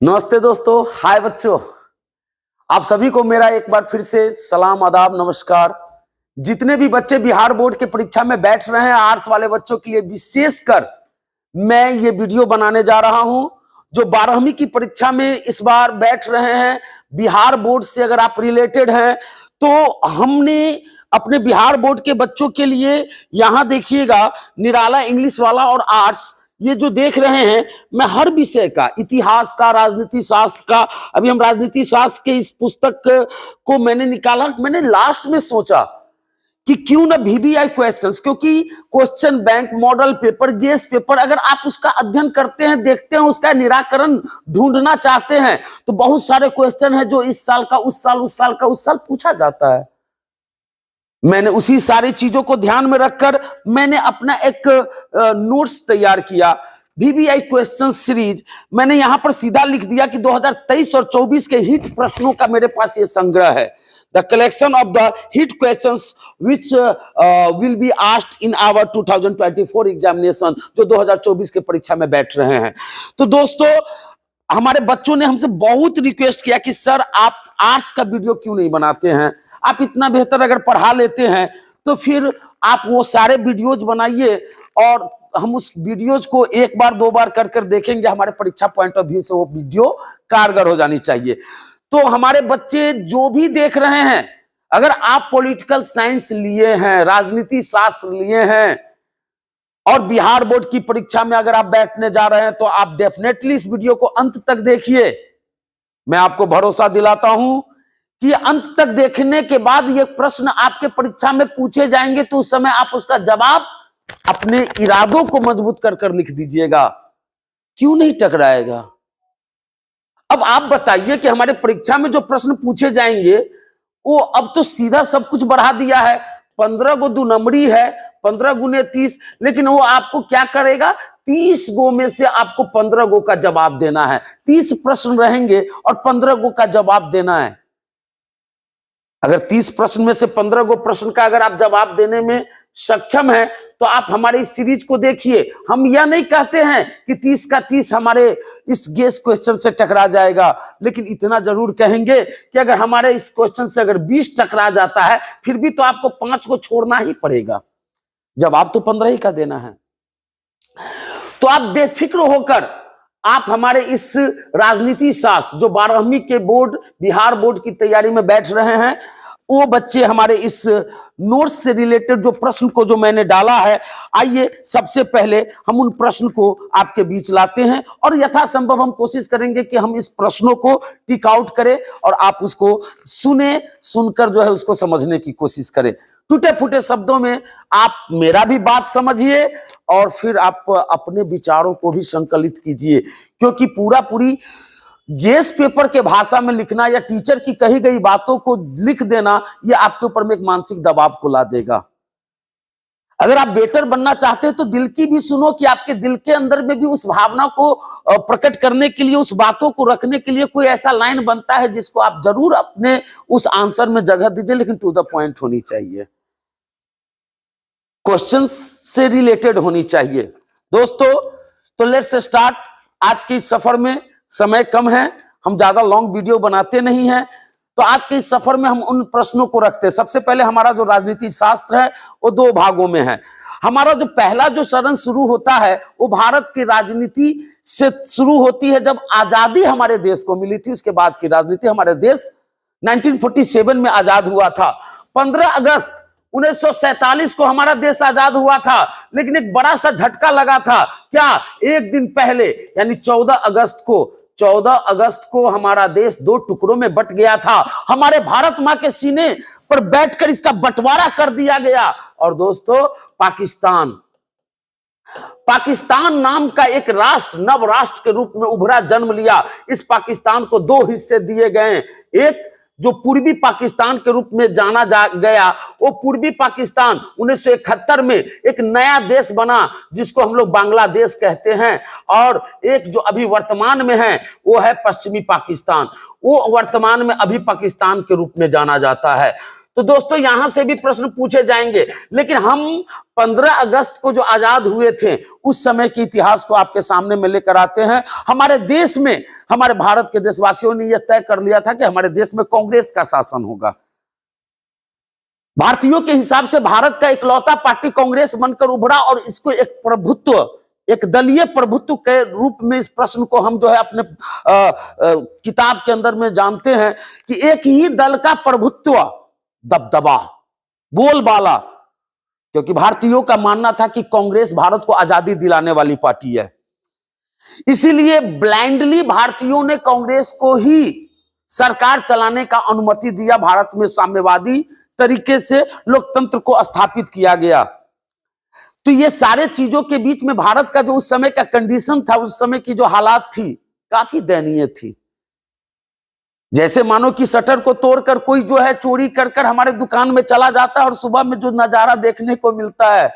नमस्ते दोस्तों, हाय बच्चों। आप सभी को मेरा एक बार फिर से सलाम, आदाब, नमस्कार। जितने भी बच्चे बिहार बोर्ड के परीक्षा में बैठ रहे हैं, आर्ट्स वाले बच्चों के लिए विशेषकर मैं ये वीडियो बनाने जा रहा हूं। जो 12वीं की परीक्षा में इस बार बैठ रहे हैं, बिहार बोर्ड से अगर आप रिलेटेड हैं, तो हमने अपने बिहार बोर्ड के बच्चों के लिए यहां देखिएगा निराला इंग्लिश वाला और आर्ट्स, ये जो देख रहे हैं, मैं हर विषय का, इतिहास का, राजनीति शास्त्र का, अभी हम राजनीति शास्त्र के इस पुस्तक को मैंने निकाला। मैंने लास्ट में सोचा कि क्यों ना VBI क्वेश्चंस, क्योंकि question bank, model paper, guess paper, अगर आप उसका अध्ययन करते हैं, देखते हैं, उसका निराकरण ढूंढना चाहते हैं, तो बहुत सारे क्वेश्चन है जो इस साल का उस साल, उस साल का उस साल पूछा जाता है। मैंने उसी सारी चीजों को ध्यान में रखकर मैंने अपना एक नोट्स तैयार किया, VBI क्वेश्चन सीरीज। मैंने यहां पर सीधा लिख दिया कि 2023 और 24 के हिट प्रश्नों का मेरे पास ये संग्रह है, the collection of the hit questions which will be asked in our 2024 examination, जो 2024 के परीक्षा में बैठ रहे हैं। तो दोस्तों, हमारे बच्चों ने हमसे बहुत रिक्वेस्ट किया कि सर आप आर्ट्स का वीडियो क्यों नहीं बनाते हैं, आप इतना बेहतर अगर पढ़ा लेते हैं तो फिर आप वो सारे वीडियोज बनाइए और हम उस वीडियोज को एक बार दो बार कर कर देखेंगे। हमारे परीक्षा पॉइंट ऑफ व्यू से वो वीडियो कारगर हो जानी चाहिए। तो हमारे बच्चे जो भी देख रहे हैं, अगर आप पॉलिटिकल साइंस लिए हैं, राजनीति शास्त्र लिए हैं और बिहार बोर्ड की परीक्षा में अगर आप बैठने जा रहे हैं, तो आप डेफिनेटली इस वीडियो को अंत तक देखिए। मैं आपको भरोसा दिलाता हूं कि अंत तक देखने के बाद ये प्रश्न आपके परीक्षा में पूछे जाएंगे, तो उस समय आप उसका जवाब अपने इरादों को मजबूत कर कर लिख दीजिएगा, क्यों नहीं टकराएगा। अब आप बताइए कि हमारे परीक्षा में जो प्रश्न पूछे जाएंगे, वो अब तो सीधा सब कुछ बढ़ा दिया है, 15 गो 2 नंबरी है, 15 गुने 30, लेकिन वो आपको क्या करेगा, 30 गो में से आपको 15 गो का जवाब देना है। 30 प्रश्न रहेंगे और 15 गो का जवाब देना है। अगर 30 प्रश्न में से 15 गो प्रश्न का अगर आप जवाब देने में सक्षम हैं, तो आप हमारे इस सीरीज को देखिए। हम यह नहीं कहते हैं कि 30 का 30 हमारे इस गेस क्वेश्चन से टकरा जाएगा, लेकिन इतना जरूर कहेंगे कि अगर हमारे इस क्वेश्चन से अगर 20 टकरा जाता है, फिर भी तो आपको 5 को छोड़ना ही पड़ेगा, जवाब तो 15 ही का देना है। तो आप बेफिक्र होकर आप हमारे इस राजनीति शास्त्र, जो 12वीं के बोर्ड, बिहार बोर्ड की तैयारी में बैठ रहे हैं, वो बच्चे हमारे इस नोट्स से रिलेटेड जो प्रश्न को जो मैंने डाला है, आइए सबसे पहले हम उन प्रश्न को आपके बीच लाते हैं और यथासंभव हम कोशिश करेंगे कि हम इस प्रश्नों को टिक आउट करें और आप उसको सुनकर जो है उसको समझने की कोशिश करें। टूटे फूटे शब्दों में आप मेरा भी बात समझिए और फिर आप अपने विचारों को भी संकलित कीजिए, क्योंकि पूरी गेस पेपर के भाषा में लिखना या टीचर की कही गई बातों को लिख देना, यह आपके ऊपर में एक मानसिक दबाव को ला देगा। अगर आप बेटर बनना चाहते हैं तो दिल की भी सुनो, कि आपके दिल के अंदर में भी उस भावना को प्रकट करने के लिए, उस बातों को रखने के लिए कोई ऐसा लाइन बनता है जिसको आप जरूर अपने उस आंसर में जगह दीजिए, लेकिन टू द पॉइंट होनी चाहिए, क्वेश्चन से रिलेटेड होनी चाहिए। दोस्तों, तो लेट्स स्टार्ट। आज के इस सफर में समय कम है, हम ज्यादा लॉन्ग वीडियो बनाते नहीं हैं, तो आज के इस सफर में हम उन प्रश्नों को रखते हैं। सबसे पहले हमारा जो राजनीति शास्त्र है वो 2 भागों में है। हमारा जो पहला जो चरण शुरू होता है वो भारत की राजनीति से शुरू होती है। जब आजादी हमारे देश को मिली थी, उसके बाद की राजनीति। हमारे देश 1947 में आजाद हुआ था। 15 अगस्त 1947 को हमारा देश आजाद हुआ था, लेकिन एक बड़ा सा झटका लगा था। क्या? एक दिन पहले यानी 14 अगस्त को हमारा देश 2 टुकड़ों में बट गया था। हमारे भारत मां के सीने पर बैठकर इसका बंटवारा कर दिया गया। और दोस्तों, पाकिस्तान नाम का एक राष्ट्र नव राष्ट्र के रूप में उभरा, जन्म लिया। इस पाकिस्तान को 2 हिस्से दिए गए। एक जो पूर्वी पाकिस्तान के रूप में जाना गया, वो पूर्वी पाकिस्तान 1971 में एक नया देश बना जिसको हम लोग बांग्लादेश कहते हैं। और एक जो अभी वर्तमान में है वो है पश्चिमी पाकिस्तान, वो वर्तमान में अभी पाकिस्तान के रूप में जाना जाता है। तो दोस्तों, यहां से भी प्रश्न पूछे जाएंगे, लेकिन हम 15 अगस्त को जो आजाद हुए थे उस समय के इतिहास को आपके सामने में लेकर आते हैं। हमारे देश में, हमारे भारत के देशवासियों ने यह तय कर लिया था कि हमारे देश में कांग्रेस का शासन होगा। भारतीयों के हिसाब से भारत का इकलौता पार्टी कांग्रेस बनकर उभरा और इसको एक प्रभुत्व, एक दलीय प्रभुत्व के रूप में इस प्रश्न को हम जो है अपने किताब के अंदर में जानते हैं कि एक ही दल का प्रभुत्व, दबदबा, बोलबाला, क्योंकि भारतीयों का मानना था कि कांग्रेस भारत को आजादी दिलाने वाली पार्टी है। इसीलिए ब्लाइंडली भारतीयों ने कांग्रेस को ही सरकार चलाने का अनुमति दिया। भारत में साम्यवादी तरीके से लोकतंत्र को स्थापित किया गया। तो ये सारे चीजों के बीच में भारत का जो उस समय का कंडीशन था, उस समय की जो हालात थी, काफी दयनीय थी। जैसे मानो कि शटर को तोड़कर कोई जो है चोरी कर कर हमारे दुकान में चला जाता है और सुबह में जो नजारा देखने को मिलता है,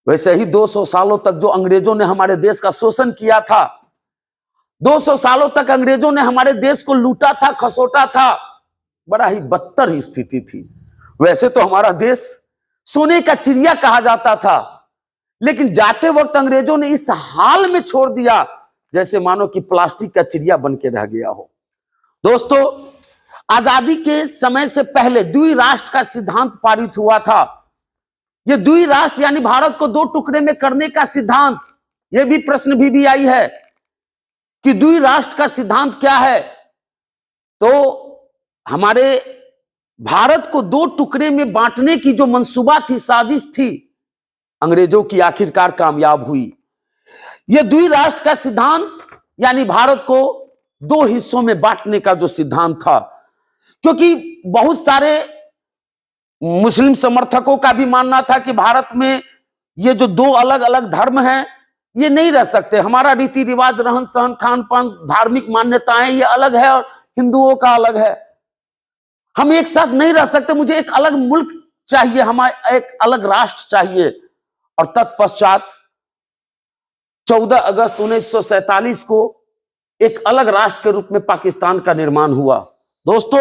वैसे ही 200 सालों तक जो अंग्रेजों ने हमारे देश का शोषण किया था, 200 सालों तक अंग्रेजों ने हमारे देश को लूटा था, खसोटा था, बड़ा ही बदतर स्थिति थी। वैसे तो हमारा देश सोने का चिड़िया कहा जाता था, लेकिन जाते वक्त अंग्रेजों ने इस हाल में छोड़ दिया जैसे मानो कि प्लास्टिक का चिड़िया बन के रह गया हो। दोस्तों, आजादी के समय से पहले द्विराष्ट्र का सिद्धांत पारित हुआ था। यह द्विराष्ट्र यानी भारत को 2 टुकड़े में करने का सिद्धांत, यह भी प्रश्न भी आई है कि द्विराष्ट्र का सिद्धांत क्या है। तो हमारे भारत को 2 टुकड़े में बांटने की जो मंसूबा थी, साजिश थी, अंग्रेजों की आखिरकार कामयाब हुई। यह द्विराष्ट्र का सिद्धांत यानी भारत को 2 हिस्सों में बांटने का जो सिद्धांत था, क्योंकि बहुत सारे मुस्लिम समर्थकों का भी मानना था कि भारत में ये जो 2 अलग अलग धर्म हैं, ये नहीं रह सकते। हमारा रीति रिवाज, रहन सहन, खान पान, धार्मिक मान्यताएं ये अलग है और हिंदुओं का अलग है। हम एक साथ नहीं रह सकते, मुझे एक अलग मुल्क चाहिए, हमारा एक अलग राष्ट्र चाहिए। और तत्पश्चात 14 अगस्त 1947 को एक अलग राष्ट्र के रूप में पाकिस्तान का निर्माण हुआ। दोस्तों,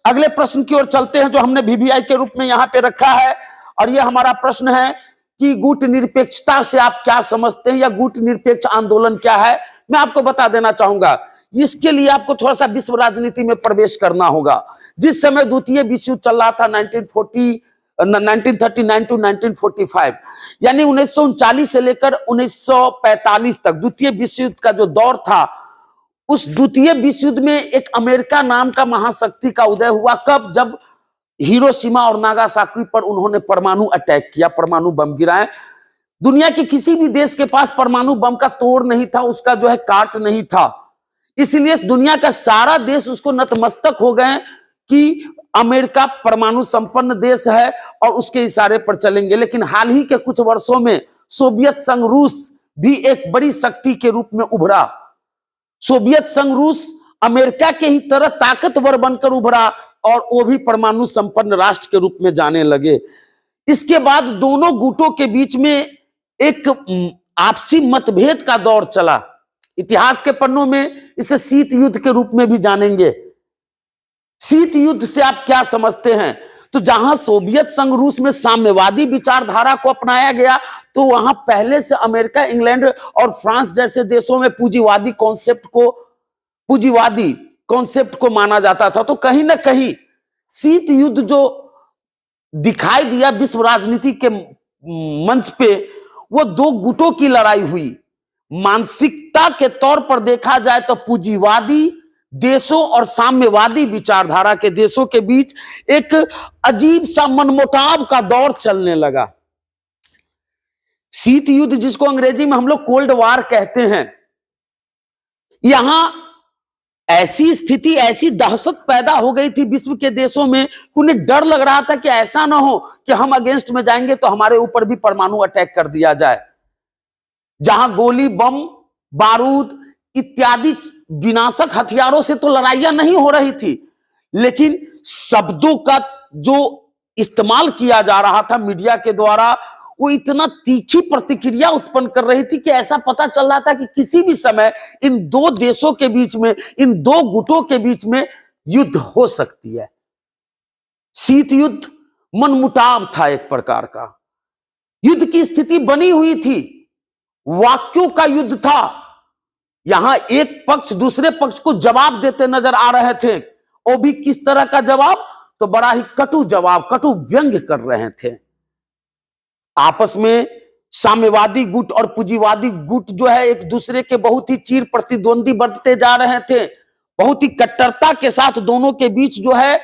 अगले प्रश्न की ओर चलते हैं जो हमने VVI के रूप में यहां पे रखा है, और यह हमारा प्रश्न है कि गुट निरपेक्षता से आप क्या समझते हैं या गुट निरपेक्ष आंदोलन क्या है। मैं आपको बता देना चाहूंगा, इसके लिए आपको थोड़ा सा विश्व राजनीति में प्रवेश करना होगा। जिस समय द्वितीय विश्व युद्ध चल रहा था 1939 टू 1945, यानी 1939 से लेकर 1945 तक द्वितीय विश्व युद्ध का जो दौर था, उस द्वितीय विश्व युद्ध में एक अमेरिका नाम का महाशक्ति का उदय हुआ। कब? जब हिरोशिमा और नागासाकी पर उन्होंने परमाणु अटैक किया, परमाणु बम गिराए। दुनिया के किसी भी देश के पास परमाणु बम का तोड़ नहीं था, उसका जो है काट नहीं था। इसलिए दुनिया का सारा देश उसको नतमस्तक हो गए कि अमेरिका परमाणु संपन्न देश है और उसके इशारे पर चलेंगे। लेकिन हाल ही के कुछ वर्षों में सोवियत संघ रूस भी एक बड़ी शक्ति के रूप में उभरा। सोवियत संघ रूस अमेरिका के ही तरह ताकतवर बनकर उभरा और वो भी परमाणु संपन्न राष्ट्र के रूप में जाने लगे। इसके बाद दोनों गुटों के बीच में एक आपसी मतभेद का दौर चला। इतिहास के पन्नों में इसे शीत युद्ध के रूप में भी जानेंगे। शीत युद्ध से आप क्या समझते हैं? तो जहां सोवियत संघ रूस में साम्यवादी विचारधारा को अपनाया गया, तो वहां पहले से अमेरिका, इंग्लैंड और फ्रांस जैसे देशों में पूंजीवादी कॉन्सेप्ट को माना जाता था। तो कहीं ना कहीं शीत युद्ध जो दिखाई दिया विश्व राजनीति के मंच पे, वो 2 गुटों की लड़ाई हुई। मानसिकता के तौर पर देखा जाए तो पूंजीवादी देशों और साम्यवादी विचारधारा के देशों के बीच एक अजीब सा मनमुटाव का दौर चलने लगा। शीत युद्ध, जिसको अंग्रेजी में हम लोग कोल्ड वार कहते हैं, यहां ऐसी स्थिति, ऐसी दहशत पैदा हो गई थी विश्व के देशों में, उन्हें डर लग रहा था कि ऐसा ना हो कि हम अगेंस्ट में जाएंगे तो हमारे ऊपर भी परमाणु अटैक कर दिया जाए। जहां गोली, बम, बारूद इत्यादि विनाशक हथियारों से तो लड़ाइयां नहीं हो रही थी, लेकिन शब्दों का जो इस्तेमाल किया जा रहा था मीडिया के द्वारा, वो इतना तीखी प्रतिक्रिया उत्पन्न कर रही थी कि ऐसा पता चल रहा था कि किसी भी समय इन 2 देशों के बीच में, इन 2 गुटों के बीच में युद्ध हो सकती है। शीत युद्ध मनमुटाव था एक प्रकार का। युद्ध की स्थिति बनी हुई थी, वाक्यों का युद्ध था। यहां एक पक्ष दूसरे पक्ष को जवाब देते नजर आ रहे थे। वो भी किस तरह का जवाब? तो बड़ा ही कटु जवाब, कटु व्यंग्य कर रहे थे। आपस में साम्यवादी गुट और पूंजीवादी गुट जो है एक दूसरे के बहुत ही चीर प्रतिद्वंदी बनते जा रहे थे। बहुत ही कट्टरता के साथ दोनों के बीच जो है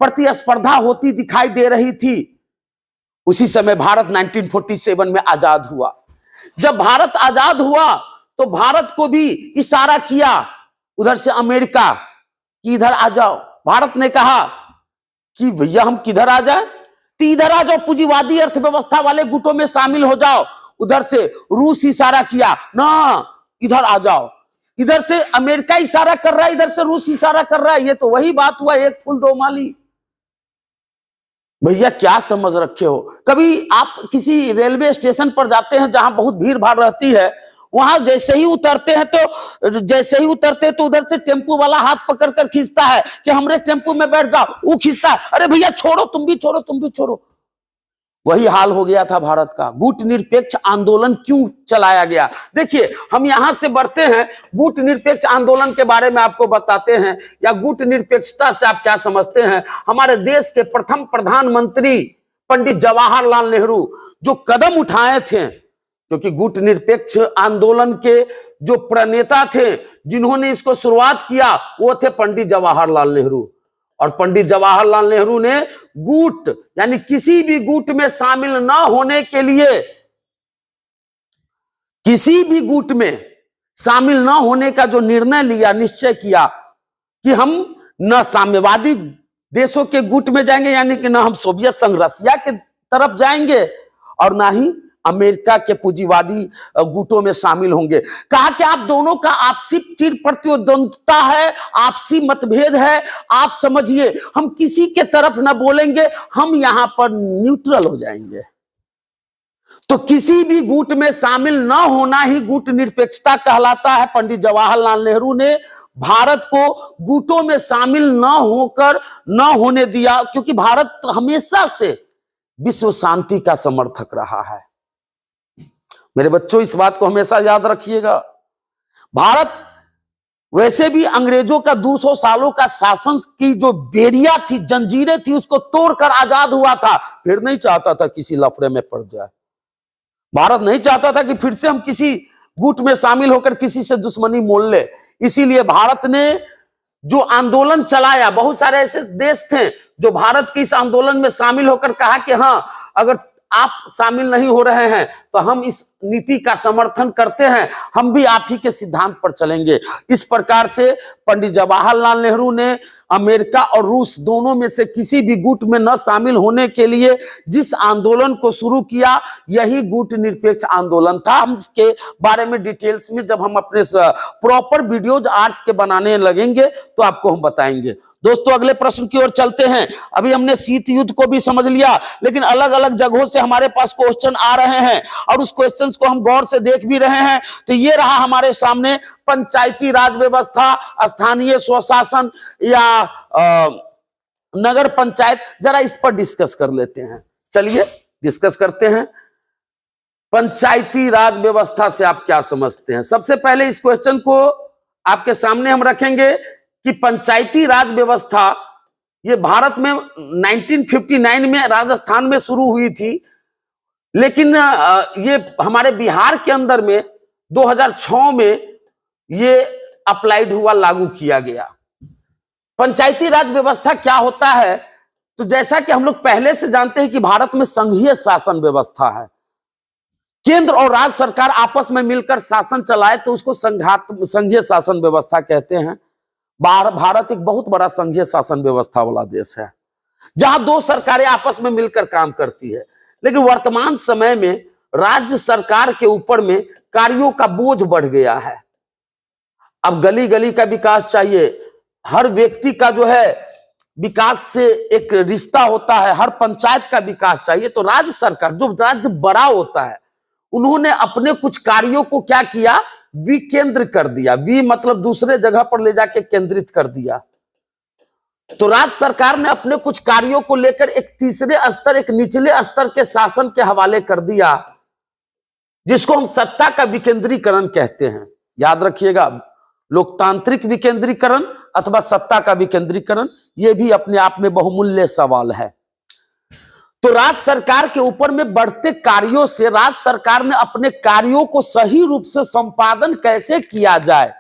प्रतिस्पर्धा होती दिखाई दे रही थी। उसी समय भारत 1947 में आजाद हुआ। जब भारत आजाद हुआ तो भारत को भी इशारा किया उधर से अमेरिका कि इधर आ जाओ। भारत ने कहा कि भैया हम किधर आ जाए? तो इधर आ जाओ, पूंजीवादी अर्थव्यवस्था वाले गुटों में शामिल हो जाओ। उधर से रूस इशारा किया, ना इधर आ जाओ। इधर से अमेरिका इशारा कर रहा है, इधर से रूस इशारा कर रहा है। ये तो वही बात हुआ, एक फूल दो माली। भैया क्या समझ रखे हो? कभी आप किसी रेलवे स्टेशन पर जाते हैं जहां बहुत भीड़ भाड़ रहती है, वहां जैसे ही उतरते हैं तो उधर से टेम्पू वाला हाथ पकड़ कर खींचता है कि हमरे टेम्पू में बैठ जाओ। वो खींचता है, अरे भैया छोड़ो, तुम भी छोड़ो, तुम भी छोड़ो। वही हाल हो गया था भारत का। गुट निरपेक्ष आंदोलन क्यों चलाया गया? देखिए, हम यहां से बढ़ते हैं, गुट निरपेक्ष आंदोलन के बारे में आपको बताते हैं, या गुट निरपेक्षता से आप क्या समझते हैं। हमारे देश के प्रथम प्रधानमंत्री पंडित जवाहरलाल नेहरू जो कदम उठाए थे, क्योंकि गुट निरपेक्ष आंदोलन के जो प्रणेता थे, जिन्होंने इसको शुरुआत किया, वो थे पंडित जवाहरलाल नेहरू। और पंडित जवाहरलाल नेहरू ने गुट यानी किसी भी गुट में शामिल न होने के लिए, किसी भी गुट में शामिल न होने का जो निर्णय लिया, निश्चय किया कि हम न साम्यवादी देशों के गुट में जाएंगे, यानी कि न हम सोवियत संघ रसिया के तरफ जाएंगे, और ना ही अमेरिका के पूंजीवादी गुटों में शामिल होंगे। कहा कि आप दोनों का आपसी चिर प्रतिद्वंदता है, आपसी मतभेद है, आप समझिए, हम किसी के तरफ न बोलेंगे, हम यहां पर न्यूट्रल हो जाएंगे। तो किसी भी गुट में शामिल न होना ही गुट निरपेक्षता कहलाता है। पंडित जवाहरलाल नेहरू ने भारत को गुटों में शामिल न होकर न होने दिया, क्योंकि भारत हमेशा से विश्व शांति का समर्थक रहा है। मेरे बच्चों, इस बात को हमेशा याद रखिएगा। भारत वैसे भी अंग्रेजों का 200 सालों का शासन की जो बेड़िया थी, जंजीरें थी, उसको तोड़कर आजाद हुआ था। फिर नहीं चाहता था किसी लफड़े में पड़ जाए। भारत नहीं चाहता था कि फिर से हम किसी गुट में शामिल होकर किसी से दुश्मनी मोल ले। इसीलिए भारत ने जो आंदोलन चलाया, बहुत सारे ऐसे देश थे जो भारत के इस आंदोलन में शामिल होकर कहा कि हाँ, अगर आप शामिल नहीं हो रहे हैं तो हम इस नीति का समर्थन करते हैं, हम भी आप ही के सिद्धांत पर चलेंगे। इस प्रकार से पंडित जवाहरलाल नेहरू ने अमेरिका और रूस दोनों में से किसी भी गुट में न शामिल होने के लिए जिस आंदोलन को शुरू किया, यही गुट निरपेक्ष आंदोलन था। हम इसके बारे में डिटेल्स में जब हम अपने प्रॉपर वीडियोज आर्ट्स के बनाने लगेंगे तो आपको हम बताएंगे। दोस्तों, अगले प्रश्न की ओर चलते हैं। अभी हमने शीत युद्ध को भी समझ लिया, लेकिन अलग अलग जगहों से हमारे पास क्वेश्चन आ रहे हैं और उस क्वेश्चंस को हम गौर से देख भी रहे हैं। तो ये रहा हमारे सामने पंचायती राज व्यवस्था, स्थानीय स्वशासन या नगर पंचायत। जरा इस पर डिस्कस कर लेते हैं। चलिए डिस्कस करते हैं। पंचायती राज व्यवस्था से आप क्या समझते हैं? सबसे पहले इस क्वेश्चन को आपके सामने हम रखेंगे कि पंचायती राज व्यवस्था ये भारत में 1959 में राजस्थान में शुरू हुई थी, लेकिन ये हमारे बिहार के अंदर में 2006 में ये अप्लाइड हुआ, लागू किया गया। पंचायती राज व्यवस्था क्या होता है? तो जैसा कि हम लोग पहले से जानते हैं कि भारत में संघीय शासन व्यवस्था है। केंद्र और राज्य सरकार आपस में मिलकर शासन चलाए तो उसको संघीय शासन व्यवस्था कहते हैं। भारत एक बहुत बड़ा संघीय शासन व्यवस्था वाला देश है, जहां दो सरकारें आपस में मिलकर काम करती है। लेकिन वर्तमान समय में राज्य सरकार के ऊपर में कार्यों का बोझ बढ़ गया है। अब गली गली का विकास चाहिए, हर व्यक्ति का जो है विकास से एक रिश्ता होता है, हर पंचायत का विकास चाहिए। तो राज्य सरकार, जो राज्य बड़ा होता है, उन्होंने अपने कुछ कार्यों को क्या किया, विकेंद्र कर दिया। मतलब दूसरे जगह पर ले जाके केंद्रित कर दिया। तो राज्य सरकार ने अपने कुछ कार्यों को लेकर एक तीसरे स्तर, एक निचले स्तर के शासन के हवाले कर दिया, जिसको हम सत्ता का विकेंद्रीकरण कहते हैं। याद रखिएगा, लोकतांत्रिक विकेंद्रीकरण अथवा सत्ता का विकेंद्रीकरण, यह भी अपने आप में बहुमूल्य सवाल है। तो राज्य सरकार के ऊपर में बढ़ते कार्यों से राज्य सरकार ने अपने कार्यों को सही रूप से संपादन कैसे किया जाए,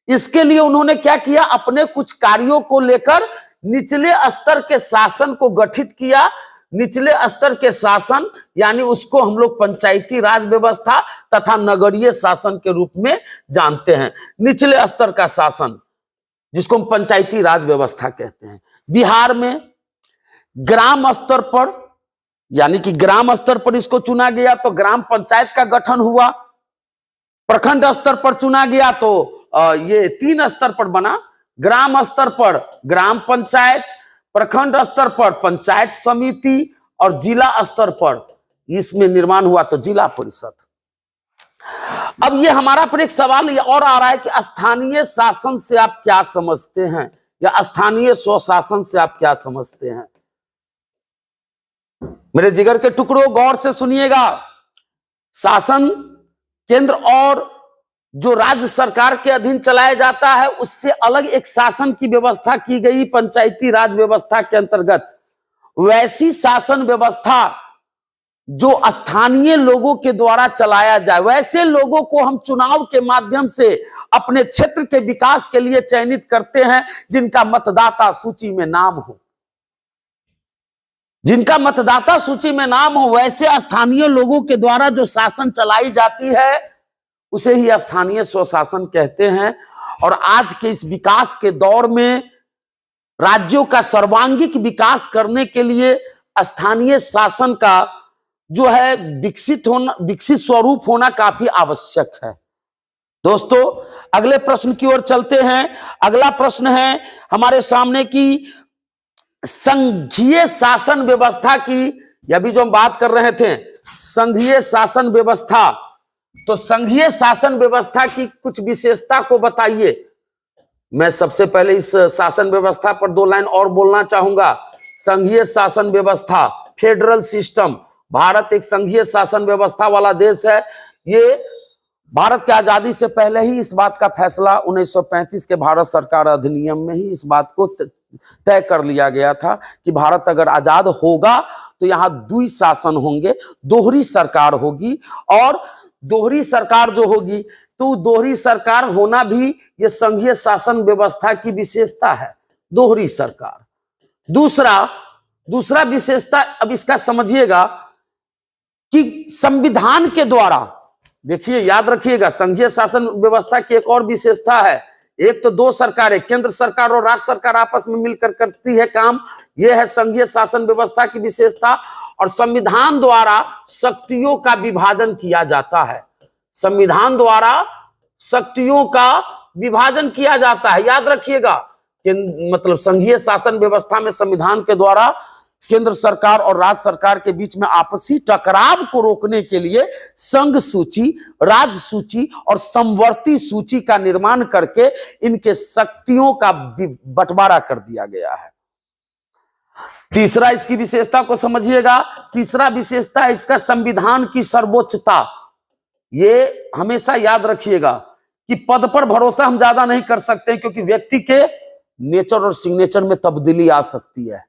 इसके लिए उन्होंने क्या किया, अपने कुछ कार्यों को लेकर निचले स्तर के शासन को गठित किया। निचले स्तर के शासन यानी उसको हम लोग पंचायती राज व्यवस्था तथा नगरीय शासन के रूप में जानते हैं। निचले स्तर का शासन जिसको हम पंचायती राज व्यवस्था कहते हैं। बिहार में ग्राम स्तर पर यानी कि ग्राम स्तर पर इसको चुना गया तो ग्राम पंचायत का गठन हुआ। प्रखंड स्तर पर चुना गया तो ये 3 स्तर पर बना। ग्राम स्तर पर ग्राम पंचायत, प्रखंड स्तर पर पंचायत समिति और जिला स्तर पर इसमें निर्माण हुआ तो जिला परिषद। अब ये हमारा पर एक सवाल और आ रहा है कि स्थानीय शासन से आप क्या समझते हैं, या स्थानीय स्वशासन से आप क्या समझते हैं। मेरे जिगर के टुकड़ों, गौर से सुनिएगा। शासन केंद्र और जो राज्य सरकार के अधीन चलाया जाता है उससे अलग एक शासन की व्यवस्था की गई पंचायती राज व्यवस्था के अंतर्गत। वैसी शासन व्यवस्था जो स्थानीय लोगों के द्वारा चलाया जाए, वैसे लोगों को हम चुनाव के माध्यम से अपने क्षेत्र के विकास के लिए चयनित करते हैं जिनका मतदाता सूची में नाम हो। जिनका मतदाता सूची में नाम हो, वैसे स्थानीय लोगों के द्वारा जो शासन चलाई जाती है उसे ही स्थानीय स्वशासन कहते हैं। और आज के इस विकास के दौर में राज्यों का सर्वांगीण विकास करने के लिए स्थानीय शासन का जो है विकसित स्वरूप होना काफी आवश्यक है। दोस्तों, अगले प्रश्न की ओर चलते हैं। अगला प्रश्न है हमारे सामने की संघीय शासन व्यवस्था की। अभी जो हम बात कर रहे थे संघीय शासन व्यवस्था, तो संघीय शासन व्यवस्था की कुछ विशेषता को बताइए। मैं सबसे पहले इस शासन व्यवस्था पर 2 लाइन और बोलना चाहूंगा। संघीय शासन व्यवस्था, फेडरल सिस्टम। भारत एक संघीय शासन व्यवस्था वाला देश है। ये भारत की आजादी से पहले ही इस बात का फैसला 1935 के भारत सरकार अधिनियम में ही इस बात को तय कर लिया गया था कि भारत अगर आजाद होगा तो यहाँ द्विशासन होंगे, दोहरी सरकार होगी। और दोहरी सरकार जो होगी तो दोहरी सरकार होना भी ये संघीय शासन व्यवस्था की विशेषता है, दोहरी सरकार। दूसरा विशेषता अब इसका समझिएगा कि संविधान के द्वारा, देखिए याद रखिएगा, संघीय शासन व्यवस्था की एक और विशेषता है। एक तो 2 सरकारें, केंद्र सरकार और राज्य सरकार आपस में मिलकर करती है काम, यह है संघीय शासन व्यवस्था की विशेषता। और संविधान द्वारा शक्तियों का विभाजन किया जाता है। संविधान द्वारा शक्तियों का विभाजन किया जाता है। याद रखिएगा, मतलब संघीय शासन व्यवस्था में संविधान के द्वारा केंद्र सरकार और राज्य सरकार के बीच में आपसी टकराव को रोकने के लिए संघ सूची, राज्य सूची और समवर्ती सूची का निर्माण करके इनके शक्तियों का बंटवारा कर दिया गया है। तीसरा इसकी विशेषता को समझिएगा। तीसरा विशेषता है इसका संविधान की सर्वोच्चता। ये हमेशा याद रखिएगा कि पद पर भरोसा हम ज्यादा नहीं कर सकते क्योंकि व्यक्ति के नेचर और सिग्नेचर में तब्दीली आ सकती है।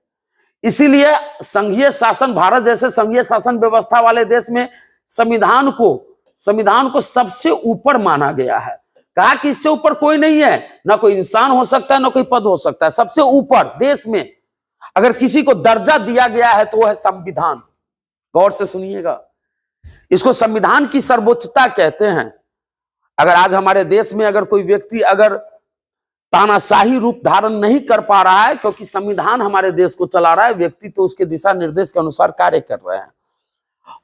इसीलिए संघीय शासन, भारत जैसे संघीय शासन व्यवस्था वाले देश में संविधान को सबसे ऊपर माना गया है। कहा कि इससे ऊपर कोई नहीं है, ना कोई इंसान हो सकता है, ना कोई पद हो सकता है। सबसे ऊपर देश में अगर किसी को दर्जा दिया गया है तो वह है संविधान। गौर से सुनिएगा, इसको संविधान की सर्वोच्चता कहते हैं। अगर आज हमारे देश में अगर कोई व्यक्ति अगर तानाशाही रूप धारण नहीं कर पा रहा है, क्योंकि संविधान हमारे देश को चला रहा है, व्यक्ति तो उसके दिशा निर्देश के अनुसार कार्य कर रहे हैं।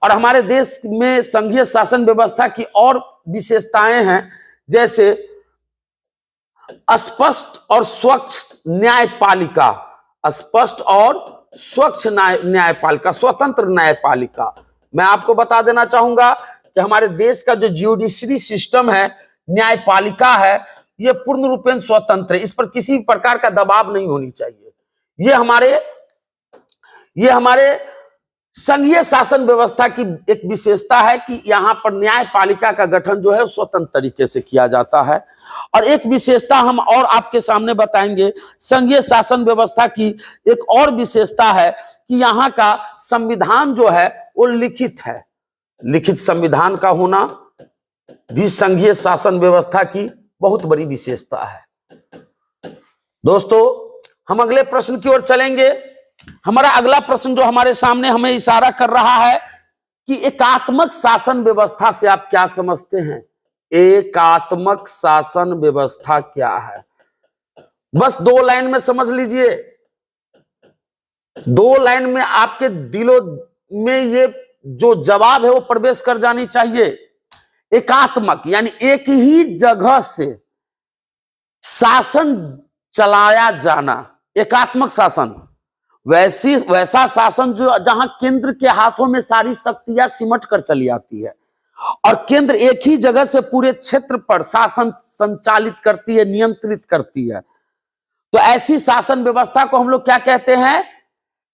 और हमारे देश में संघीय शासन व्यवस्था की और विशेषताएं हैं, जैसे स्पष्ट और स्वच्छ न्यायपालिका, स्पष्ट और स्वच्छ न्यायपालिका, स्वतंत्र न्यायपालिका। मैं आपको बता देना चाहूंगा कि हमारे देश का जो ज्यूडिशरी सिस्टम है, न्यायपालिका है, यह पूर्ण रूपेण स्वतंत्र है। इस पर किसी प्रकार का दबाव नहीं होनी चाहिए। ये हमारे संघीय शासन व्यवस्था की एक विशेषता है कि यहां पर न्यायपालिका का गठन जो है स्वतंत्र तरीके से किया जाता है। और एक विशेषता हम और आपके सामने बताएंगे, संघीय शासन व्यवस्था की एक और विशेषता है कि यहाँ का संविधान जो है वो लिखित है। लिखित संविधान का होना भी संघीय शासन व्यवस्था की बहुत बड़ी विशेषता है। दोस्तों, हम अगले प्रश्न की ओर चलेंगे। हमारा अगला प्रश्न जो हमारे सामने हमें इशारा कर रहा है कि एकात्मक शासन व्यवस्था से आप क्या समझते हैं? एकात्मक शासन व्यवस्था क्या है? बस 2 लाइन में समझ लीजिए। 2 लाइन में आपके दिलों में ये जो जवाब है वो प्रवेश कर जानी चाहिए। एकात्मक यानी एक ही जगह से शासन चलाया जाना, एकात्मक शासन। वैसा शासन जो जहां केंद्र के हाथों में सारी शक्तियां सिमट कर चली आती है और केंद्र एक ही जगह से पूरे क्षेत्र पर शासन संचालित करती है, नियंत्रित करती है। तो ऐसी शासन व्यवस्था को हम लोग क्या कहते हैं?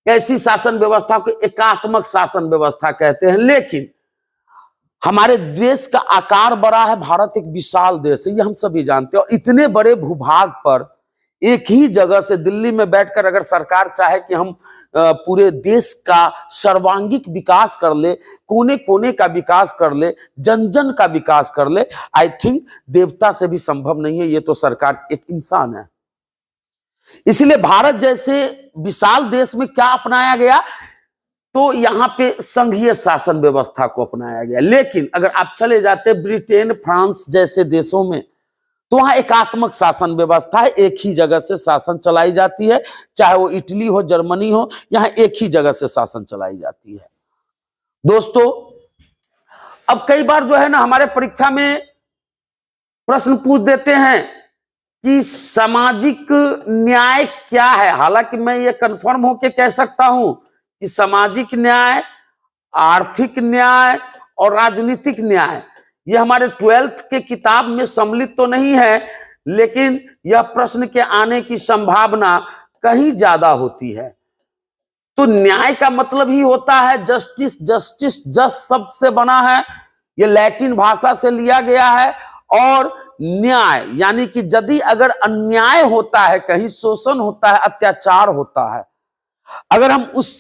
ऐसी शासन व्यवस्था को एकात्मक शासन व्यवस्था कहते हैं। लेकिन हमारे देश का आकार बड़ा है, भारत एक विशाल देश है, ये हम सभी जानते हैं। और इतने बड़े भूभाग पर एक ही जगह से दिल्ली में बैठकर अगर सरकार चाहे कि हम पूरे देश का सर्वांगीण विकास कर ले, कोने कोने का विकास कर ले, जन जन का विकास कर ले, आई थिंक देवता से भी संभव नहीं है। ये तो सरकार एक इंसान है। इसलिए भारत जैसे विशाल देश में क्या अपनाया गया? तो यहां पे संघीय शासन व्यवस्था को अपनाया गया। लेकिन अगर आप चले जाते ब्रिटेन, फ्रांस जैसे देशों में, तो वहां एकात्मक शासन व्यवस्था है, एक ही जगह से शासन चलाई जाती है। चाहे वो इटली हो, जर्मनी हो, यहां एक ही जगह से शासन चलाई जाती है। दोस्तों, अब कई बार जो है ना हमारे परीक्षा में प्रश्न पूछ देते हैं कि सामाजिक न्याय क्या है। हालांकि मैं ये कंफर्म होके कह सकता हूं कि सामाजिक न्याय, आर्थिक न्याय और राजनीतिक न्याय ये हमारे 12th के किताब में सम्मिलित तो नहीं है, लेकिन यह प्रश्न के आने की संभावना कहीं ज्यादा होती है। तो न्याय का मतलब ही होता है जस्टिस। जस्टिस जस्ट शब्द से बना है, यह लैटिन भाषा से लिया गया है। और न्याय यानी कि यदि अगर अन्याय होता है, कहीं शोषण होता है, अत्याचार होता है, अगर हम उस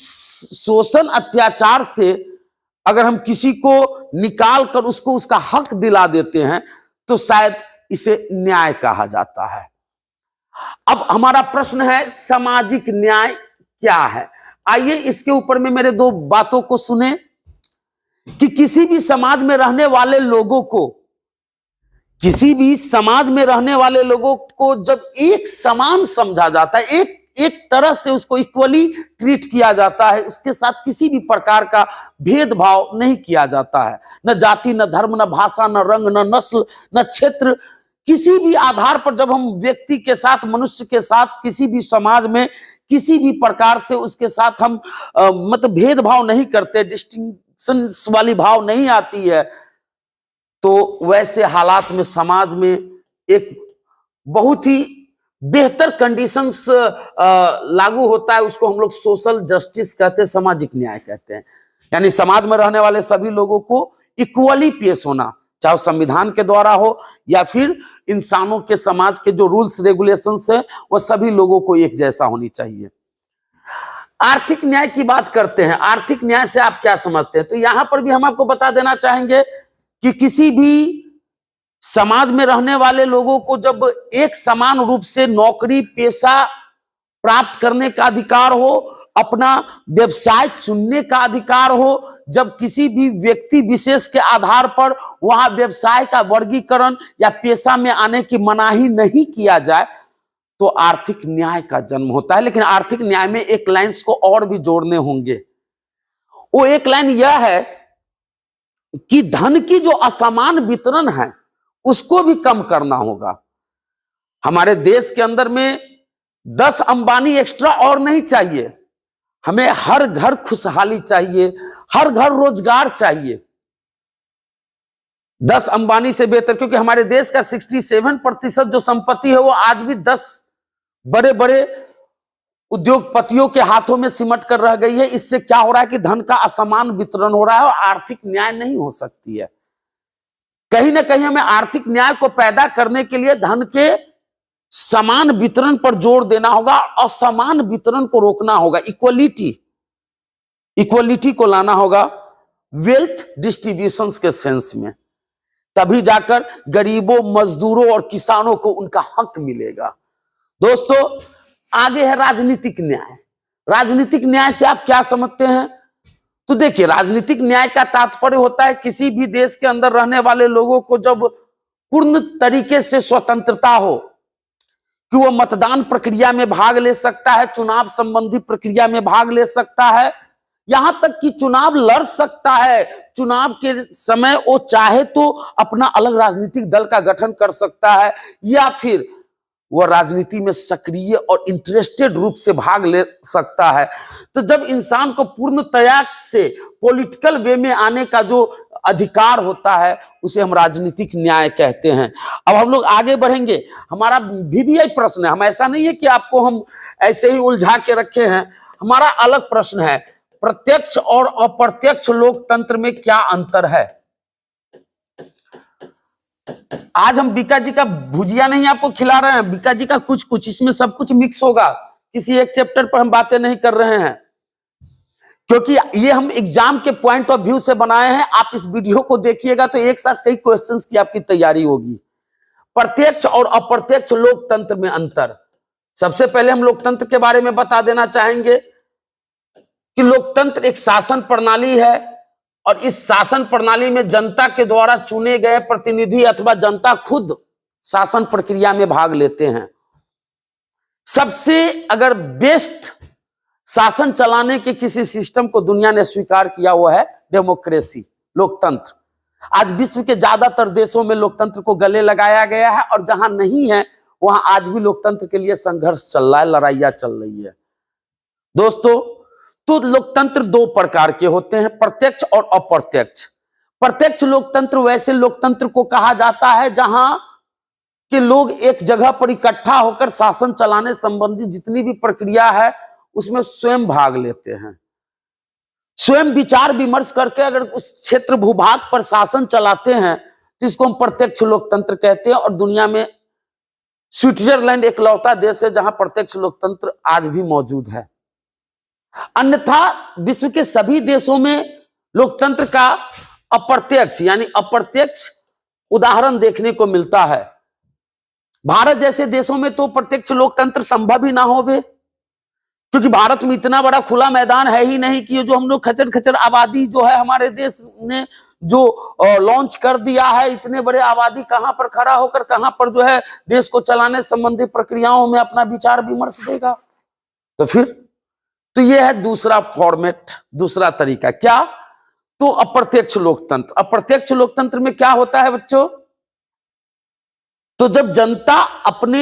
शोषण अत्याचार से अगर हम किसी को निकाल कर उसको उसका हक दिला देते हैं तो शायद इसे न्याय कहा जाता है। अब हमारा प्रश्न है सामाजिक न्याय क्या है? आइए इसके ऊपर में मेरे 2 बातों को सुने कि किसी भी समाज में रहने वाले लोगों को, किसी भी समाज में रहने वाले लोगों को जब एक समान समझा जाता है, एक तरह से उसको इक्वली ट्रीट किया जाता है, उसके साथ किसी भी प्रकार का भेदभाव नहीं किया जाता है, न जाति, न धर्म, न भाषा, न रंग, न नस्ल, न क्षेत्र, किसी भी आधार पर जब हम व्यक्ति के साथ, मनुष्य के साथ, किसी भी समाज में किसी भी प्रकार से उसके साथ हम मतलब भेदभाव नहीं करते, डिस्टिंक्शन वाली भाव नहीं आती है, तो वैसे हालात में समाज में एक बहुत ही बेहतर कंडीशंस लागू होता है। उसको हम लोग सोशल जस्टिस कहते हैं, सामाजिक न्याय कहते हैं। यानी समाज में रहने वाले सभी लोगों को इक्वली पेश होना, चाहे संविधान के द्वारा हो या फिर इंसानों के समाज के जो रूल्स रेगुलेशंस है वो सभी लोगों को एक जैसा होनी चाहिए। आर्थिक न्याय की बात करते हैं। आर्थिक न्याय से आप क्या समझते हैं? तो यहां पर भी हम आपको बता देना चाहेंगे कि किसी भी समाज में रहने वाले लोगों को जब एक समान रूप से नौकरी पेशा प्राप्त करने का अधिकार हो, अपना व्यवसाय चुनने का अधिकार हो, जब किसी भी व्यक्ति विशेष के आधार पर वहां व्यवसाय का वर्गीकरण या पेशा में आने की मनाही नहीं किया जाए, तो आर्थिक न्याय का जन्म होता है। लेकिन आर्थिक न्याय में एक लाइन्स को और भी जोड़ने होंगे। वो एक लाइन यह है कि धन की जो असमान वितरण है उसको भी कम करना होगा। हमारे देश के अंदर में 10 अंबानी एक्स्ट्रा और नहीं चाहिए, हमें हर घर खुशहाली चाहिए, हर घर रोजगार चाहिए। 10 अंबानी से बेहतर, क्योंकि हमारे देश का 67% जो संपत्ति है वो आज भी 10 बड़े बड़े उद्योगपतियों के हाथों में सिमट कर रह गई है। इससे क्या हो रहा है कि धन का असमान वितरण हो रहा है और आर्थिक न्याय नहीं हो सकती है। कहीं ना कहीं हमें आर्थिक न्याय को पैदा करने के लिए धन के समान वितरण पर जोर देना होगा, असमान वितरण को रोकना होगा, इक्वलिटी को लाना होगा वेल्थ डिस्ट्रीब्यूशन के सेंस में। तभी जाकर गरीबों, मजदूरों और किसानों को उनका हक मिलेगा। दोस्तों, आगे है राजनीतिक न्याय। राजनीतिक न्याय से आप क्या समझते हैं? तो देखिए, राजनीतिक न्याय का तात्पर्य होता है किसी भी देश के अंदर रहने वाले लोगों को जब पूर्ण तरीके से स्वतंत्रता हो कि वो मतदान प्रक्रिया में भाग ले सकता है, चुनाव संबंधी प्रक्रिया में भाग ले सकता है, यहां तक कि चुनाव लड़ सकता है। चुनाव के समय वो चाहे तो अपना अलग राजनीतिक दल का गठन कर सकता है, या फिर वह राजनीति में सक्रिय और इंटरेस्टेड रूप से भाग ले सकता है। तो जब इंसान को पूर्णतया से पॉलिटिकल वे में आने का जो अधिकार होता है, उसे हम राजनीतिक न्याय कहते हैं। अब हम लोग आगे बढ़ेंगे। हमारा भी यही प्रश्न है, हम ऐसा नहीं है कि आपको हम ऐसे ही उलझा के रखे हैं। हमारा अलग प्रश्न है, प्रत्यक्ष और अप्रत्यक्ष लोकतंत्र में क्या अंतर है? आज हम बीका जी का भुजिया नहीं आपको खिला रहे हैं, बीका जी का कुछ कुछ, इसमें सब कुछ मिक्स होगा। किसी एक चैप्टर पर हम बातें नहीं कर रहे हैं, क्योंकि ये हम एग्जाम के पॉइंट ऑफ व्यू से बनाए हैं। आप इस वीडियो को देखिएगा तो एक साथ कई क्वेश्चंस की आपकी तैयारी होगी। प्रत्यक्ष और अप्रत्यक्ष लोकतंत्र में अंतर। सबसे पहले हम लोकतंत्र के बारे में बता देना चाहेंगे कि लोकतंत्र एक शासन प्रणाली है और इस शासन प्रणाली में जनता के द्वारा चुने गए प्रतिनिधि अथवा जनता खुद शासन प्रक्रिया में भाग लेते हैं। सबसे अगर बेस्ट शासन चलाने के किसी सिस्टम को दुनिया ने स्वीकार किया, वो है डेमोक्रेसी, लोकतंत्र। आज विश्व के ज्यादातर देशों में लोकतंत्र को गले लगाया गया है और जहां नहीं है वहां आज भी लोकतंत्र के लिए संघर्ष चल रहा है, लड़ाइयां चल रही है। दोस्तों, तो लोकतंत्र दो प्रकार के होते हैं, प्रत्यक्ष और अप्रत्यक्ष। प्रत्यक्ष लोकतंत्र वैसे लोकतंत्र को कहा जाता है जहां के लोग एक जगह पर इकट्ठा होकर शासन चलाने संबंधी जितनी भी प्रक्रिया है उसमें स्वयं भाग लेते हैं, स्वयं विचार विमर्श करके अगर उस क्षेत्र भूभाग पर शासन चलाते हैं तो इसको हम प्रत्यक्ष लोकतंत्र कहते हैं। और दुनिया में स्विट्जरलैंड एकलौता देश है जहां प्रत्यक्ष लोकतंत्र आज भी मौजूद है। अन्यथा विश्व के सभी देशों में लोकतंत्र का अप्रत्यक्ष यानी अप्रत्यक्ष उदाहरण देखने को मिलता है। भारत जैसे देशों में तो प्रत्यक्ष लोकतंत्र संभव ही ना हो, क्योंकि भारत में इतना बड़ा खुला मैदान है ही नहीं कि जो हम लोग खचर खचर आबादी जो है हमारे देश ने जो लॉन्च कर दिया है, इतने बड़े आबादी कहां पर खड़ा होकर कहां पर जो है देश को चलाने संबंधी प्रक्रियाओं में अपना विचार विमर्श देगा। तो फिर तो यह है दूसरा फॉर्मेट, दूसरा तरीका। क्या? तो अप्रत्यक्ष लोकतंत्र। अप्रत्यक्ष लोकतंत्र में क्या होता है बच्चों? तो जब जनता अपने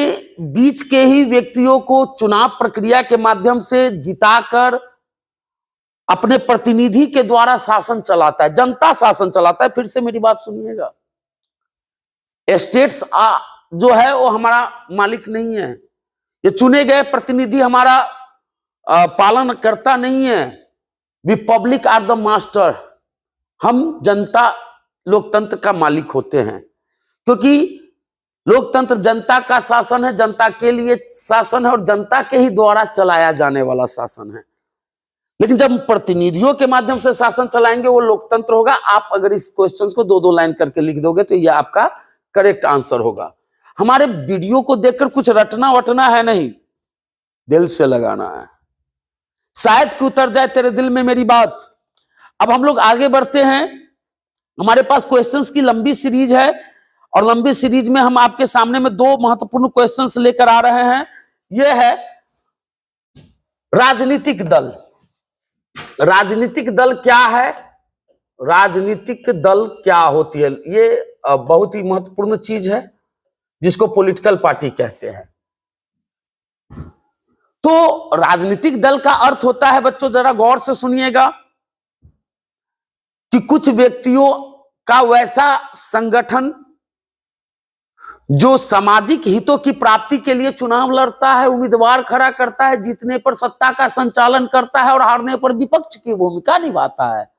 बीच के ही व्यक्तियों को चुनाव प्रक्रिया के माध्यम से जिताकर अपने प्रतिनिधि के द्वारा शासन चलाता है, जनता शासन चलाता है। फिर से मेरी बात सुनिएगा, स्टेट्स जो है वो हमारा मालिक नहीं है, ये चुने गए प्रतिनिधि हमारा पालन करता नहीं है। We public are the master, हम जनता लोकतंत्र का मालिक होते हैं, क्योंकि लोकतंत्र जनता का शासन है, जनता के लिए शासन है और जनता के ही द्वारा चलाया जाने वाला शासन है। लेकिन जब प्रतिनिधियों के माध्यम से शासन चलाएंगे वो लोकतंत्र होगा। आप अगर इस क्वेश्चन को दो दो लाइन करके लिख दोगे तो ये आपका करेक्ट आंसर होगा। हमारे वीडियो को देखकर कुछ रटना वटना है नहीं, दिल से लगाना है, शायद कि उतर जाए तेरे दिल में मेरी बात। अब हम लोग आगे बढ़ते हैं। हमारे पास क्वेश्चंस की लंबी सीरीज है और लंबी सीरीज में हम आपके सामने में दो महत्वपूर्ण क्वेश्चंस लेकर आ रहे हैं। यह है राजनीतिक दल। राजनीतिक दल क्या है? राजनीतिक दल क्या होती है? ये बहुत ही महत्वपूर्ण चीज है जिसको पॉलिटिकल पार्टी कहते हैं। तो राजनीतिक दल का अर्थ होता है बच्चों, जरा गौर से सुनिएगा, कि कुछ व्यक्तियों का वैसा संगठन जो सामाजिक हितों की प्राप्ति के लिए चुनाव लड़ता है, उम्मीदवार खड़ा करता है, जीतने पर सत्ता का संचालन करता है और हारने पर विपक्ष की भूमिका निभाता है,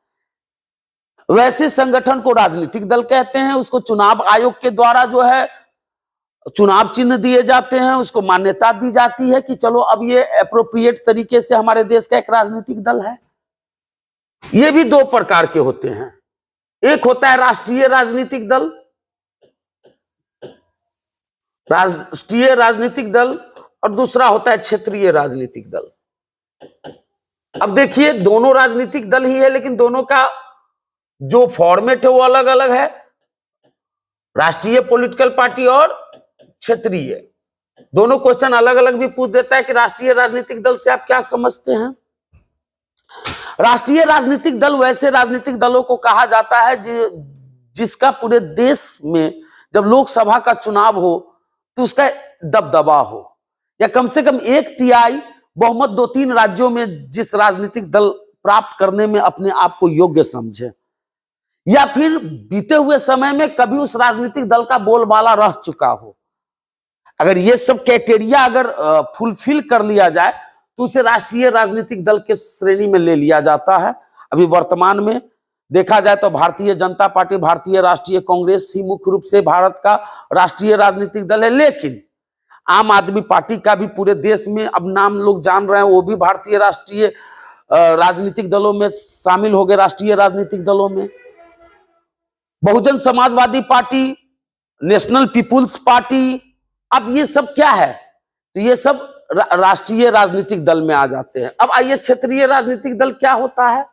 वैसे संगठन को राजनीतिक दल कहते हैं। उसको चुनाव आयोग के द्वारा जो है चुनाव चिन्ह दिए जाते हैं, उसको मान्यता दी जाती है कि चलो अब ये एप्रोप्रिएट तरीके से हमारे देश का एक राजनीतिक दल है। ये भी दो प्रकार के होते हैं, एक होता है राष्ट्रीय राजनीतिक दल, राष्ट्रीय राजनीतिक दल, और दूसरा होता है क्षेत्रीय राजनीतिक दल। अब देखिए दोनों राजनीतिक दल ही है, लेकिन दोनों का जो फॉर्मेट है वो अलग अलग है, राष्ट्रीय पॉलिटिकल पार्टी और क्षेत्रीय। दोनों क्वेश्चन अलग अलग भी पूछ देता है कि राष्ट्रीय राजनीतिक दल से आप क्या समझते हैं। राष्ट्रीय राजनीतिक दल वैसे राजनीतिक दलों को कहा जाता है जिसका पूरे देश में जब लोकसभा का चुनाव हो तो उसका दबदबा हो, या कम से कम 1/3 बहुमत 2-3 राज्यों में जिस राजनीतिक दल प्राप्त करने में अपने आप को योग्य समझे, या फिर बीते हुए समय में कभी उस राजनीतिक दल का बोलबाला रह चुका हो। अगर ये सब क्राइटेरिया अगर फुलफिल कर लिया जाए तो उसे राष्ट्रीय राजनीतिक दल के श्रेणी में ले लिया जाता है। अभी वर्तमान में देखा जाए तो भारतीय जनता पार्टी, भारतीय राष्ट्रीय कांग्रेस ही मुख्य रूप से भारत का राष्ट्रीय राजनीतिक दल है, लेकिन आम आदमी पार्टी का भी पूरे देश में अब नाम लोग जान रहे हैं, वो भी भारतीय राष्ट्रीय राजनीतिक दलों में शामिल हो गए, राष्ट्रीय राजनीतिक दलों में। Bahujan Samajwadi Party, National People's Party, अब ये सब क्या है, तो ये सब राष्ट्रीय राजनीतिक दल में आ जाते हैं। अब आइए क्षेत्रीय राजनीतिक दल क्या होता है,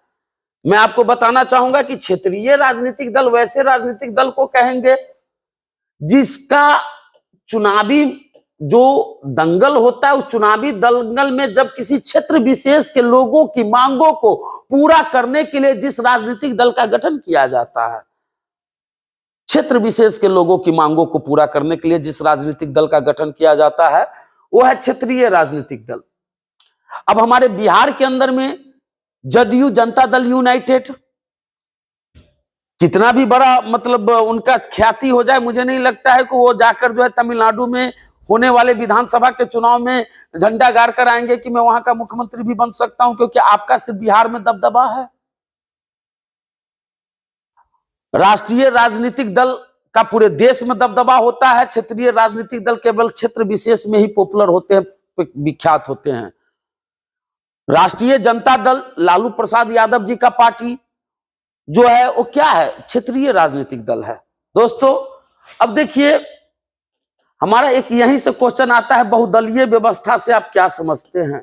मैं आपको बताना चाहूंगा कि क्षेत्रीय राजनीतिक दल वैसे राजनीतिक दल को कहेंगे जिसका चुनावी जो दंगल होता है, उस चुनावी दंगल में जब किसी क्षेत्र विशेष के लोगों की मांगों को पूरा करने के लिए जिस राजनीतिक दल का गठन किया जाता है, क्षेत्र विशेष के लोगों की मांगों को पूरा करने के लिए जिस राजनीतिक दल का गठन किया जाता है वो है क्षेत्रीय राजनीतिक दल। अब हमारे बिहार के अंदर में जदयू, जनता दल यूनाइटेड, कितना भी बड़ा मतलब उनका ख्याति हो जाए, मुझे नहीं लगता है कि वो जाकर जो है तमिलनाडु में होने वाले विधानसभा के चुनाव में झंडा गाड़ कर आएंगे कि मैं वहां का मुख्यमंत्री भी बन सकता हूं, क्योंकि आपका सिर्फ बिहार में दबदबा है। राष्ट्रीय राजनीतिक दल का पूरे देश में दबदबा होता है, क्षेत्रीय राजनीतिक दल केवल क्षेत्र विशेष में ही पॉपुलर होते हैं, विख्यात होते हैं। राष्ट्रीय जनता दल लालू प्रसाद यादव जी का पार्टी जो है वो क्या है, क्षेत्रीय राजनीतिक दल है। दोस्तों अब देखिए हमारा एक यहीं से क्वेश्चन आता है, बहुदलीय व्यवस्था से आप क्या समझते हैं?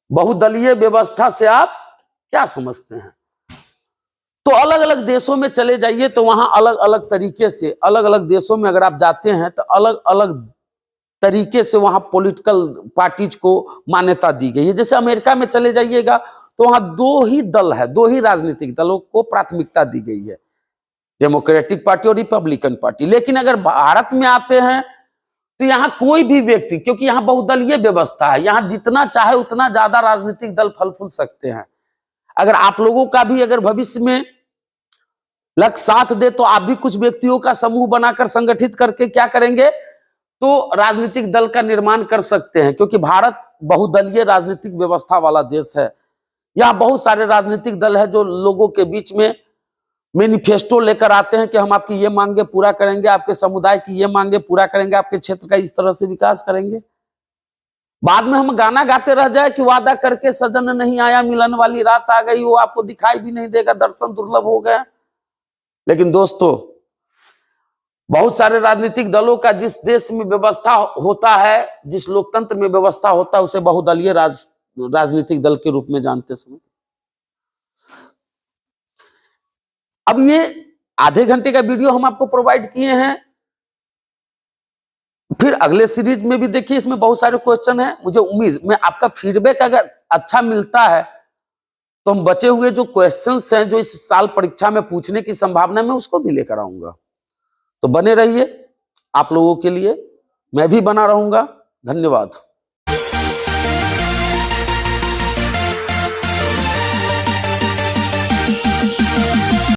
बहुदलीय व्यवस्था से आप क्या समझते हैं? तो अलग अलग देशों में चले जाइए तो वहां अलग अलग तरीके से, अलग अलग देशों में अगर आप जाते हैं तो अलग अलग तरीके से वहां पॉलिटिकल पार्टीज को मान्यता दी गई है। जैसे अमेरिका में चले जाइएगा तो वहां 2 ही दल है, 2 ही राजनीतिक दलों को प्राथमिकता दी गई है, डेमोक्रेटिक पार्टी और रिपब्लिकन पार्टी। लेकिन अगर भारत में आते हैं तो यहाँ कोई भी व्यक्ति, क्योंकि यहाँ बहुदलीय व्यवस्था है, यहाँ जितना चाहे उतना ज्यादा राजनीतिक दल फल फूल सकते हैं। अगर आप लोगों का भी अगर भविष्य में लक्ष्य साथ दे तो आप भी कुछ व्यक्तियों का समूह बनाकर संगठित करके क्या करेंगे, तो राजनीतिक दल का निर्माण कर सकते हैं, क्योंकि भारत बहुदलीय राजनीतिक व्यवस्था वाला देश है। यहाँ बहुत सारे राजनीतिक दल है जो लोगों के बीच में मैनिफेस्टो लेकर आते हैं कि हम आपकी ये मांगे पूरा करेंगे, आपके समुदाय की ये मांगे पूरा करेंगे, आपके क्षेत्र का इस तरह से विकास करेंगे। बाद में हम गाना गाते रह जाए कि वादा करके सजन नहीं आया, मिलन वाली रात आ गई, वो आपको दिखाई भी नहीं देगा, दर्शन दुर्लभ हो गया। लेकिन दोस्तों बहुत सारे राजनीतिक दलों का जिस देश में व्यवस्था होता है, जिस लोकतंत्र में व्यवस्था होता है, उसे बहुदलीय राजनीतिक दल के रूप में जानते समय। अब ये आधे घंटे का वीडियो हम आपको प्रोवाइड किए हैं, फिर अगले सीरीज में भी देखिए, इसमें बहुत सारे क्वेश्चन हैं। मुझे उम्मीद में आपका फीडबैक अगर अच्छा मिलता है तो हम बचे हुए जो क्वेश्चंस हैं जो इस साल परीक्षा में पूछने की संभावना में उसको भी लेकर आऊंगा। तो बने रहिए, आप लोगों के लिए मैं भी बना रहूंगा। धन्यवाद।